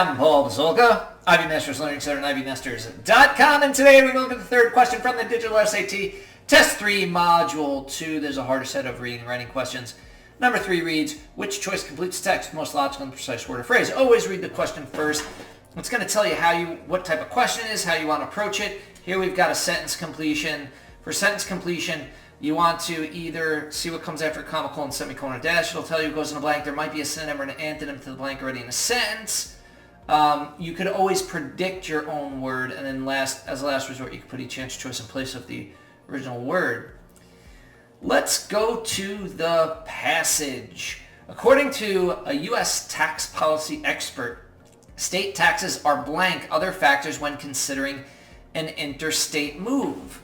I'm Paul Basolka, IB Masters Learning Center and IBMasters.com, and today we're going to look at the third question from the Digital SAT, Test 3, Module 2. There's a harder set of reading and writing questions. Number 3 reads, which choice completes the text with most logical and precise word or phrase? Always read the question first. It's going to tell you what type of question it is, how you want to approach it. Here we've got a sentence completion. For sentence completion, you want to either see what comes after a comma, colon, semicolon, or dash. It'll tell you what goes in a blank. There might be a synonym or an antonym to the blank already in a sentence. You could always predict your own word, and then as a last resort, you can put each answer choice in place of the original word. Let's go to the passage. According to a U.S. tax policy expert, state taxes are blank other factors when considering an interstate move.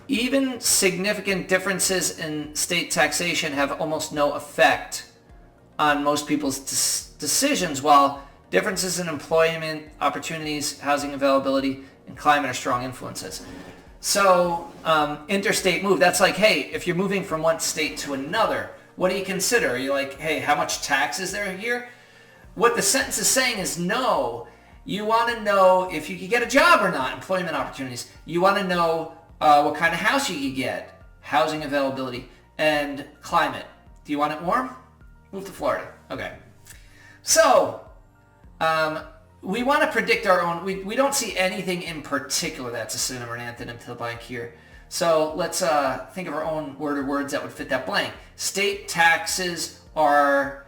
Even significant differences in state taxation have almost no effect on most people's decisions, while differences in employment opportunities, housing availability, and climate are strong influences. So, interstate move, that's like, hey, if you're moving from one state to another, what do you consider? Are you like, hey, how much tax is there here? What the sentence is saying is no. You want to know if you can get a job or not, employment opportunities. You want to know what kind of house you can get, housing availability, and climate. Do you want it warm? Move to Florida. Okay. So, we want to predict our own. We don't see anything in particular that's a synonym or an antonym to the blank here. So let's think of our own word or words that would fit that blank. State taxes are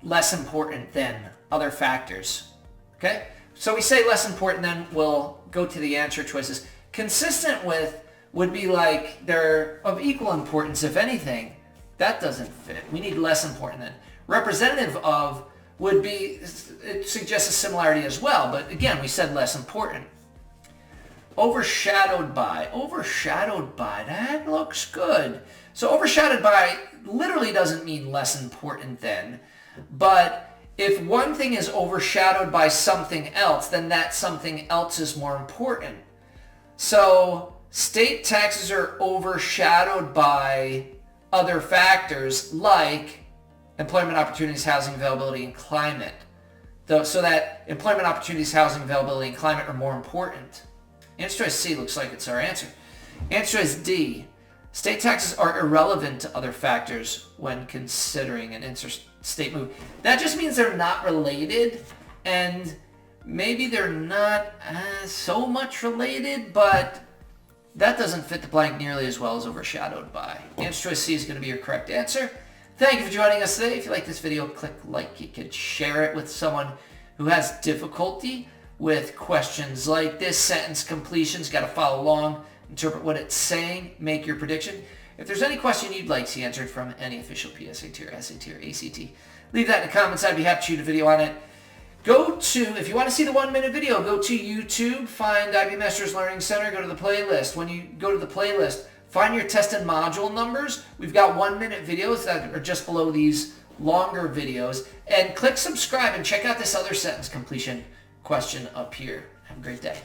less important than other factors. Okay? So we say less important, then we'll go to the answer choices. Consistent with would be like they're of equal importance, if anything. That doesn't fit. We need less important than. Representative of would be, it suggests a similarity as well, but again, we said less important. Overshadowed by, that looks good. So overshadowed by literally doesn't mean less important than, but if one thing is overshadowed by something else, then that something else is more important. So state taxes are overshadowed by other factors like employment opportunities, housing availability, and climate. So that employment opportunities, housing availability, and climate are more important. Answer choice C looks like it's our answer. Answer choice D. State taxes are irrelevant to other factors when considering an interstate move. That just means they're not related, and maybe they're not so much related, but that doesn't fit the blank nearly as well as overshadowed by. Answer choice C is going to be your correct answer. Thank you for joining us today. If you like this video, click like. You can share it with someone who has difficulty with questions like this. Sentence completions, got to follow along, interpret what it's saying, make your prediction. If there's any question you'd like to see answered from any official PSAT or SAT or ACT, leave that in the comments. I'd be happy to shoot a video on it. If you want to see the 1-minute video, go to YouTube, find IB Masters Learning Center, go to the playlist. When you go to the playlist, find your test and module numbers. We've got 1-minute videos that are just below these longer videos. And click subscribe and check out this other sentence completion question up here. Have a great day.